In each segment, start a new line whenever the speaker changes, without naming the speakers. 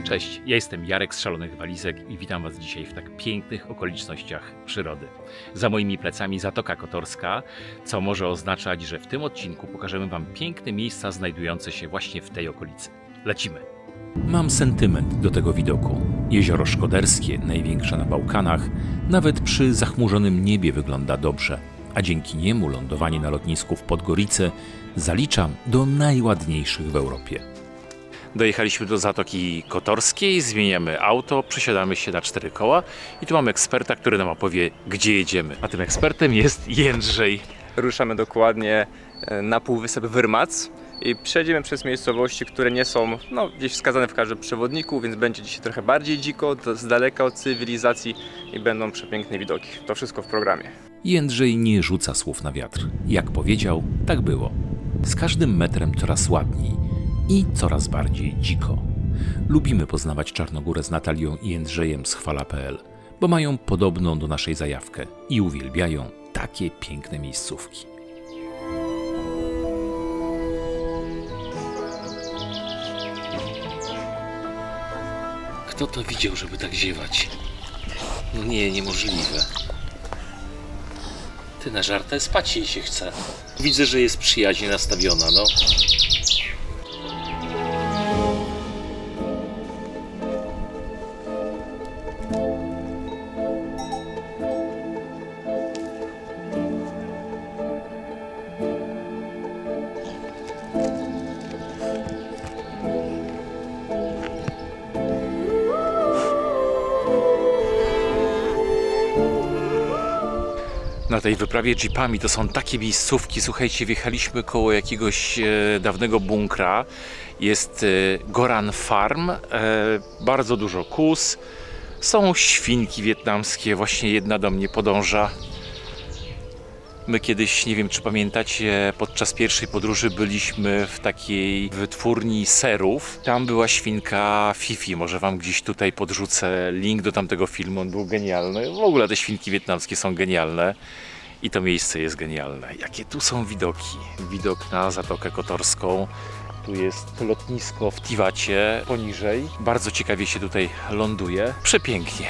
Cześć, ja jestem Jarek z Szalonych Walizek i witam Was dzisiaj w tak pięknych okolicznościach przyrody. Za moimi plecami Zatoka Kotorska, co może oznaczać, że w tym odcinku pokażemy Wam piękne miejsca znajdujące się właśnie w tej okolicy. Lecimy! Mam sentyment do tego widoku. Jezioro Szkoderskie, największe na Bałkanach, nawet przy zachmurzonym niebie wygląda dobrze, a dzięki niemu lądowanie na lotnisku w Podgoricy zaliczam do najładniejszych w Europie. Dojechaliśmy do Zatoki Kotorskiej, zmieniamy auto, przesiadamy się na 4 koła i tu mamy eksperta, który nam opowie, gdzie jedziemy. A tym ekspertem jest Jędrzej.
Ruszamy dokładnie na półwysep Wyrmac i przejdziemy przez miejscowości, które nie są gdzieś wskazane w każdym przewodniku, więc będzie dzisiaj trochę bardziej dziko, z daleka od cywilizacji i będą przepiękne widoki. To wszystko w programie.
Jędrzej nie rzuca słów na wiatr. Jak powiedział, tak było. Z każdym metrem coraz ładniej i coraz bardziej dziko. Lubimy poznawać Czarnogórę z Natalią i Jędrzejem z Chwala.pl, bo mają podobną do naszej zajawkę i uwielbiają takie piękne miejscówki.
Kto to widział, żeby tak ziewać? No nie, niemożliwe. Ty, na żartę spać jej się chce. Widzę, że jest przyjaźnie nastawiona, no.
Na tej wyprawie jeepami to są takie miejscówki, słuchajcie, wjechaliśmy koło jakiegoś dawnego bunkra, jest Goran Farm, bardzo dużo kóz, są świnki wietnamskie, właśnie jedna do mnie podąża. My kiedyś, nie wiem czy pamiętacie, podczas pierwszej podróży byliśmy w takiej wytwórni serów. Tam była świnka Fifi, może Wam gdzieś tutaj podrzucę link do tamtego filmu, on był genialny. W ogóle te świnki wietnamskie są genialne i to miejsce jest genialne. Jakie tu są widoki? Widok na Zatokę Kotorską. Tu jest lotnisko w Tivacie poniżej. Bardzo ciekawie się tutaj ląduje. Przepięknie.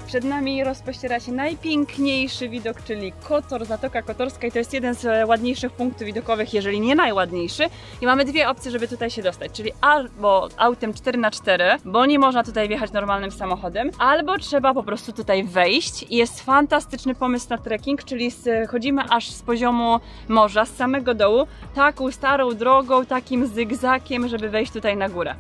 Przed nami rozpościera się najpiękniejszy widok, czyli Kotor, Zatoka Kotorska i to jest jeden z ładniejszych punktów widokowych, jeżeli nie najładniejszy. I mamy dwie opcje, żeby tutaj się dostać, czyli albo autem 4x4, bo nie można tutaj wjechać normalnym samochodem, albo trzeba po prostu tutaj wejść i jest fantastyczny pomysł na trekking, czyli chodzimy aż z poziomu morza, z samego dołu, taką starą drogą, takim zygzakiem, żeby wejść tutaj na górę.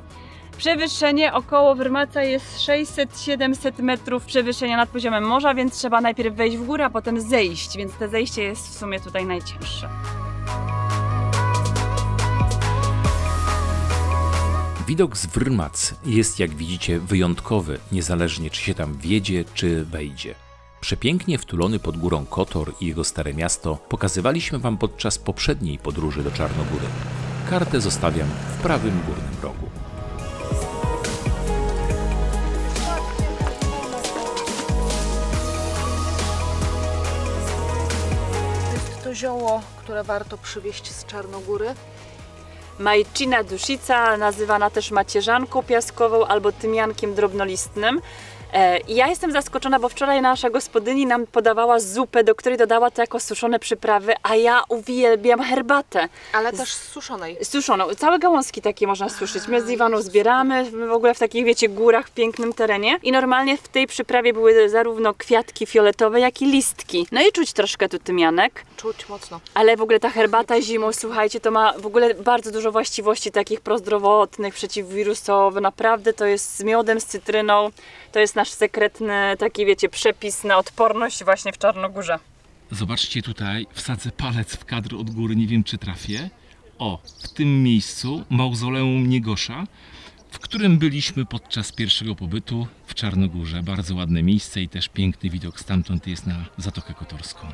Przewyższenie około Wyrmaca jest 600-700 metrów przewyższenia nad poziomem morza, więc trzeba najpierw wejść w górę, a potem zejść, więc to zejście jest w sumie tutaj najcięższe.
Widok z Wyrmac jest, jak widzicie, wyjątkowy, niezależnie czy się tam wjedzie, czy wejdzie. Przepięknie wtulony pod górą Kotor i jego stare miasto pokazywaliśmy Wam podczas poprzedniej podróży do Czarnogóry. Kartę zostawiam w prawym górnym rogu.
To zioło, które warto przywieźć z Czarnogóry.
Majczyna duszica, nazywana też macierzanką piaskową albo tymiankiem drobnolistnym. I ja jestem zaskoczona, bo wczoraj nasza gospodyni nam podawała zupę, do której dodała to jako suszone przyprawy, a ja uwielbiam herbatę.
Ale też suszonej.
Suszoną. Całe gałązki takie można suszyć. My z Iwaną zbieramy w ogóle w takich, wiecie, górach, w pięknym terenie. I normalnie w tej przyprawie były zarówno kwiatki fioletowe, jak i listki. No i czuć troszkę tu tymianek.
Czuć mocno.
Ale w ogóle ta herbata zimą, słuchajcie, to ma w ogóle bardzo dużo właściwości takich prozdrowotnych, przeciwwirusowych. Naprawdę to jest z miodem, z cytryną. To jest nasz sekretny taki, wiecie, przepis na odporność właśnie w Czarnogórze.
Zobaczcie tutaj, wsadzę palec w kadr od góry, nie wiem czy trafię. O, w tym miejscu mauzoleum Niegosza, w którym byliśmy podczas pierwszego pobytu w Czarnogórze. Bardzo ładne miejsce i też piękny widok stamtąd jest na Zatokę Kotorską.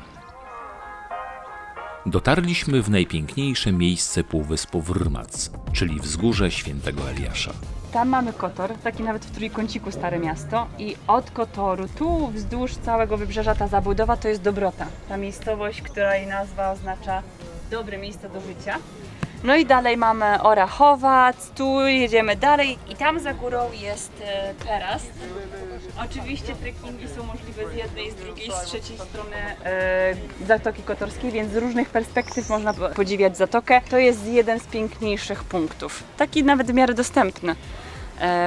Dotarliśmy w najpiękniejsze miejsce półwyspu Wrmac, czyli wzgórze Świętego Eliasza.
Tam mamy Kotor, taki nawet w trójkąciku Stare Miasto i od Kotoru, tu wzdłuż całego wybrzeża ta zabudowa to jest Dobrota. Ta miejscowość, której nazwa oznacza dobre miejsce do życia. No i dalej mamy Orachowac, tu jedziemy dalej i tam za górą jest Perast. Oczywiście trekkingi są możliwe z jednej, z drugiej, z trzeciej strony Zatoki Kotorskiej, więc z różnych perspektyw można podziwiać zatokę. To jest jeden z piękniejszych punktów, taki nawet w miarę dostępny,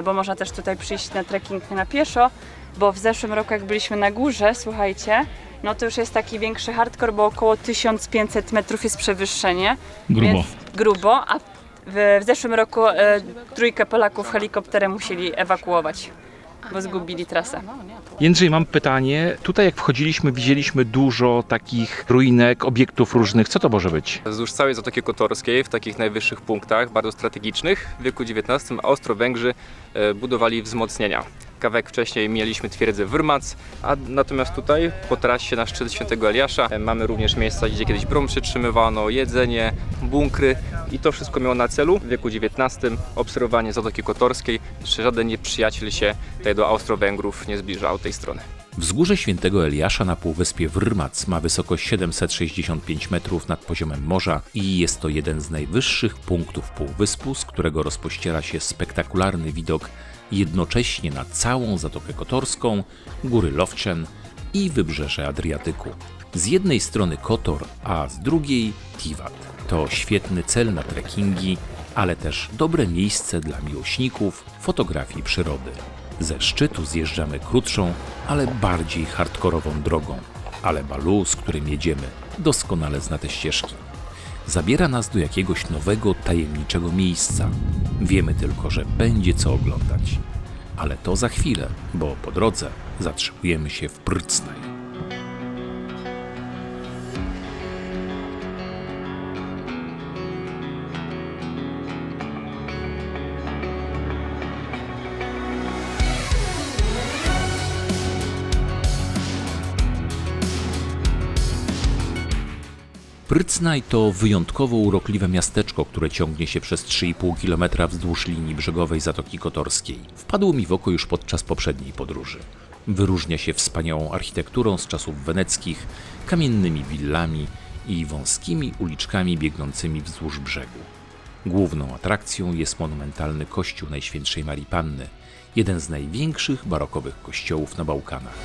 bo można też tutaj przyjść na trekking na pieszo, bo w zeszłym roku jak byliśmy na górze, słuchajcie, no to już jest taki większy hardcore, bo około 1500 metrów jest przewyższenie.
Grubo.
Więc grubo, a w zeszłym roku trójkę Polaków helikopterem musieli ewakuować, bo zgubili trasę.
Jędrzej, mam pytanie. Tutaj jak wchodziliśmy, widzieliśmy dużo takich ruinek, obiektów różnych. Co to może być?
Wzdłuż całej Zatoki Kotorskiej, w takich najwyższych punktach, bardzo strategicznych, w wieku XIX Austro-Węgrzy budowali wzmocnienia. Kawałek wcześniej mieliśmy twierdzę Wrmac, a natomiast tutaj po trasie na szczyt Świętego Eliasza mamy również miejsca, gdzie kiedyś brom przytrzymywano, jedzenie, bunkry i to wszystko miało na celu w wieku XIX obserwowanie Zatoki Kotorskiej, czy żaden nieprzyjaciel się tutaj do Austro-Węgrów nie zbliżał tej strony.
Wzgórze Świętego Eliasza na półwyspie Wrmac ma wysokość 765 metrów nad poziomem morza i jest to jeden z najwyższych punktów półwyspu, z którego rozpościera się spektakularny widok jednocześnie na całą Zatokę Kotorską, góry Lowczyn i wybrzeże Adriatyku. Z jednej strony Kotor, a z drugiej Tivat. To świetny cel na trekkingi, ale też dobre miejsce dla miłośników fotografii przyrody. Ze szczytu zjeżdżamy krótszą, ale bardziej hardkorową drogą, ale Balu, z którym jedziemy, doskonale zna te ścieżki. Zabiera nas do jakiegoś nowego, tajemniczego miejsca. Wiemy tylko, że będzie co oglądać. Ale to za chwilę, bo po drodze zatrzymujemy się w Prcnaj. Prcnaj to wyjątkowo urokliwe miasteczko, które ciągnie się przez 3,5 km wzdłuż linii brzegowej Zatoki Kotorskiej. Wpadło mi w oko już podczas poprzedniej podróży. Wyróżnia się wspaniałą architekturą z czasów weneckich, kamiennymi willami i wąskimi uliczkami biegnącymi wzdłuż brzegu. Główną atrakcją jest monumentalny kościół Najświętszej Marii Panny, jeden z największych barokowych kościołów na Bałkanach.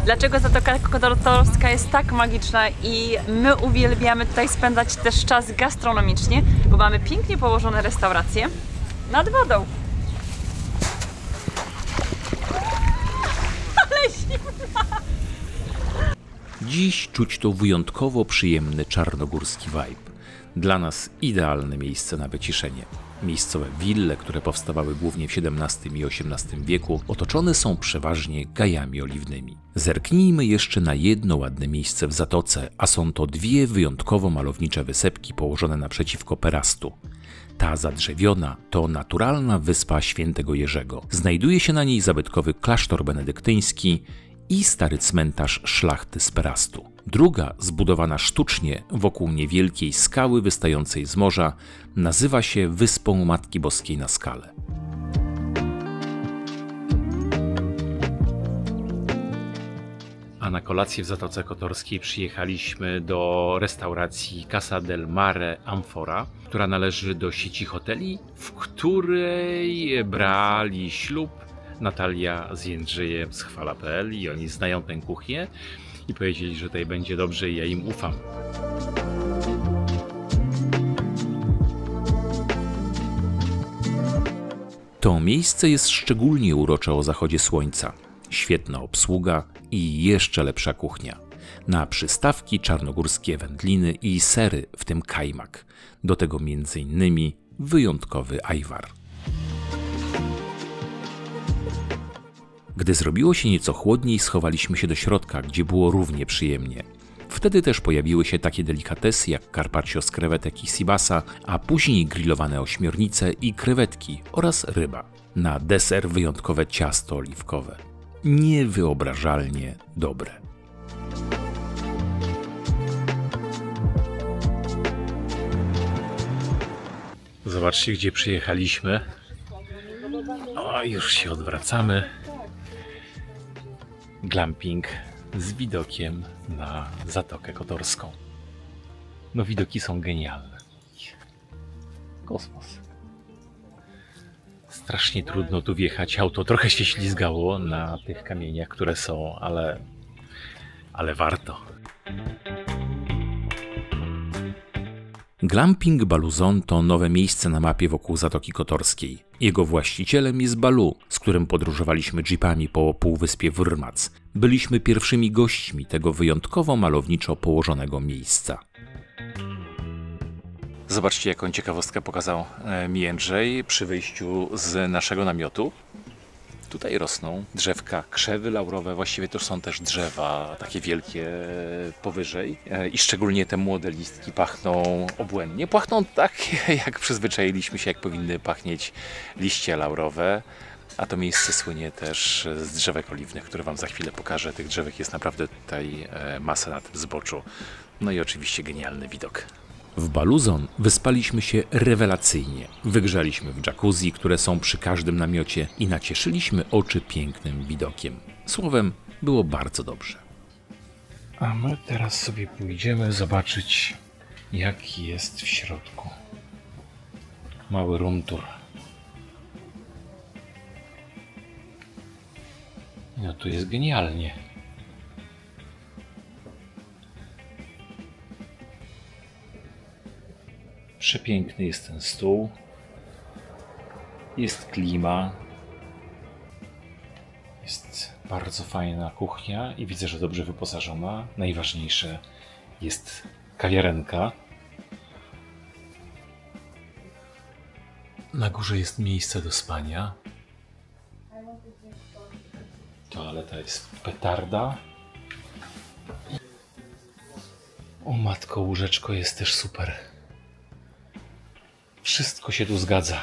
Dlaczego Zatoka Kotorska jest tak magiczna i my uwielbiamy tutaj spędzać też czas gastronomicznie, bo mamy pięknie położone restauracje nad wodą. Ale zimna!
Dziś czuć to wyjątkowo przyjemny czarnogórski vibe. Dla nas idealne miejsce na wyciszenie. Miejscowe wille, które powstawały głównie w XVII i XVIII wieku, otoczone są przeważnie gajami oliwnymi. Zerknijmy jeszcze na jedno ładne miejsce w Zatoce, a są to dwie wyjątkowo malownicze wysepki położone naprzeciwko Perastu. Ta zadrzewiona to naturalna wyspa Świętego Jerzego. Znajduje się na niej zabytkowy klasztor benedyktyński i stary cmentarz szlachty z Perastu. Druga, zbudowana sztucznie wokół niewielkiej skały wystającej z morza, nazywa się Wyspą Matki Boskiej na skale. A na kolację w Zatoce Kotorskiej przyjechaliśmy do restauracji Casa del Mare Amfora, która należy do sieci hoteli, w której brali ślub Natalia z Jędrzejem z Chwala.pl i oni znają tę kuchnię i powiedzieli, że tutaj będzie dobrze i ja im ufam. To miejsce jest szczególnie urocze o zachodzie słońca. Świetna obsługa i jeszcze lepsza kuchnia. Na przystawki czarnogórskie wędliny i sery, w tym kajmak. Do tego m.in. wyjątkowy ajwar. Gdy zrobiło się nieco chłodniej, schowaliśmy się do środka, gdzie było równie przyjemnie. W Wtedy też pojawiły się takie delikatesy jak carpaccio z krewetek i sibasa, a później grillowane ośmiornice i krewetki oraz ryba. Na deser wyjątkowe ciasto oliwkowe. Niewyobrażalnie dobre. Zobaczcie, gdzie przyjechaliśmy. O, już się odwracamy. Glamping z widokiem na Zatokę Kotorską. No, widoki są genialne. Kosmos. Strasznie trudno tu wjechać. Auto trochę się ślizgało na tych kamieniach, które są, ale warto. Glamping Baluzon to nowe miejsce na mapie wokół Zatoki Kotorskiej. Jego właścicielem jest Balu, z którym podróżowaliśmy jeepami po półwyspie Wrmac. Byliśmy pierwszymi gośćmi tego wyjątkowo malowniczo położonego miejsca. Zobaczcie, jaką ciekawostkę pokazał mi Jędrzej przy wyjściu z naszego namiotu. Tutaj rosną drzewka, krzewy laurowe, właściwie to są też drzewa takie wielkie powyżej i szczególnie te młode listki pachną obłędnie. Pachną tak, jak przyzwyczailiśmy się, jak powinny pachnieć liście laurowe, a to miejsce słynie też z drzewek oliwnych, które Wam za chwilę pokażę. Tych drzewek jest naprawdę tutaj masa na tym zboczu. No i oczywiście genialny widok. W Baluzon wyspaliśmy się rewelacyjnie. Wygrzaliśmy w jacuzzi, które są przy każdym namiocie i nacieszyliśmy oczy pięknym widokiem. Słowem, było bardzo dobrze. A my teraz sobie pójdziemy zobaczyć, jaki jest w środku. Mały room tour. No tu jest genialnie. Przepiękny jest ten stół. Jest klima. Jest bardzo fajna kuchnia i widzę, że dobrze wyposażona. Najważniejsze jest kawiarenka. Na górze jest miejsce do spania. Toaleta jest petarda. O matko, łóżeczko jest też super. Wszystko się tu zgadza.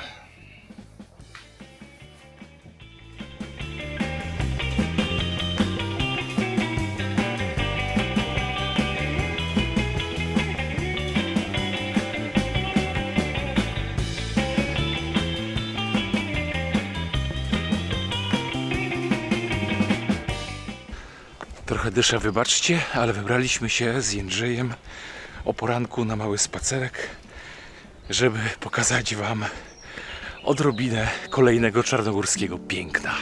Trochę dyszę, wybaczcie, ale wybraliśmy się z Jędrzejem o poranku na mały spacerek, żeby pokazać Wam odrobinę kolejnego czarnogórskiego piękna.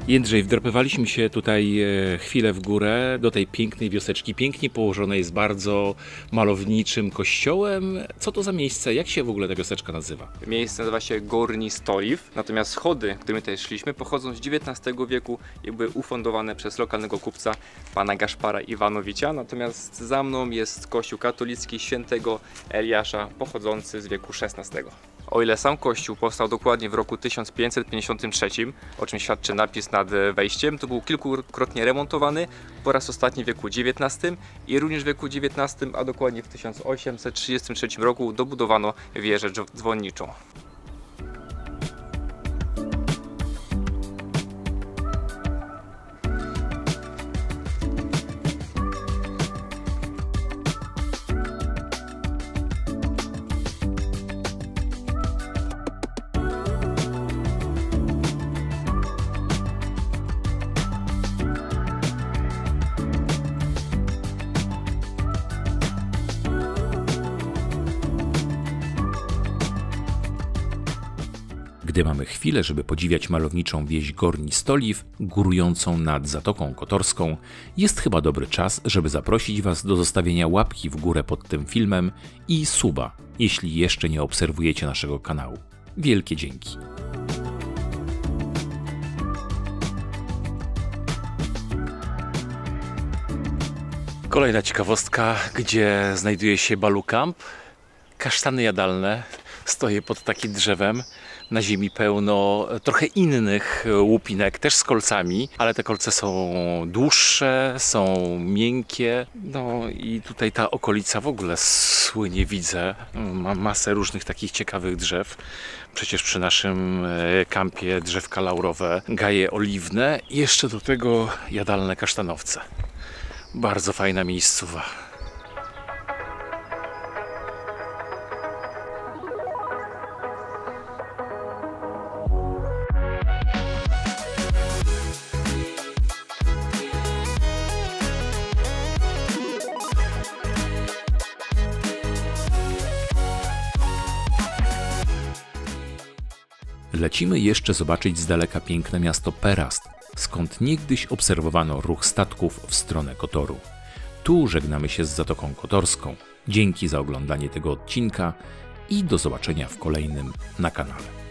Jędrzej, wdrapywaliśmy się tutaj chwilę w górę do tej pięknej wioseczki. Pięknie położonej, z bardzo malowniczym kościołem. Co to za miejsce? Jak się w ogóle ta wioseczka nazywa?
Miejsce nazywa się Górny Stoliw, natomiast schody, którymi tutaj szliśmy, pochodzą z XIX wieku i były ufundowane przez lokalnego kupca, pana Gaszpara Iwanowicza. Natomiast za mną jest kościół katolicki świętego Eliasza, pochodzący z wieku XVI. O ile sam kościół powstał dokładnie w roku 1553, o czym świadczy napis nad wejściem, to był kilkukrotnie remontowany, po raz ostatni w wieku XIX i również w wieku XIX, a dokładnie w 1833 roku dobudowano wieżę dzwonniczą.
Gdy mamy chwilę, żeby podziwiać malowniczą wieś Gorni Stoliw, górującą nad Zatoką Kotorską, jest chyba dobry czas, żeby zaprosić Was do zostawienia łapki w górę pod tym filmem i suba, jeśli jeszcze nie obserwujecie naszego kanału. Wielkie dzięki! Kolejna ciekawostka, gdzie znajduje się Balu Camp. Kasztany jadalne. Stoję pod takim drzewem. Na ziemi pełno trochę innych łupinek, też z kolcami, ale te kolce są dłuższe, są miękkie. No i tutaj ta okolica w ogóle słynie, widzę. Ma masę różnych takich ciekawych drzew. Przecież przy naszym kampie drzewka laurowe, gaje oliwne i jeszcze do tego jadalne kasztanowce. Bardzo fajna miejscowa. Lecimy jeszcze zobaczyć z daleka piękne miasto Perast, skąd niegdyś obserwowano ruch statków w stronę Kotoru. Tu żegnamy się z Zatoką Kotorską. Dzięki za oglądanie tego odcinka i do zobaczenia w kolejnym na kanale.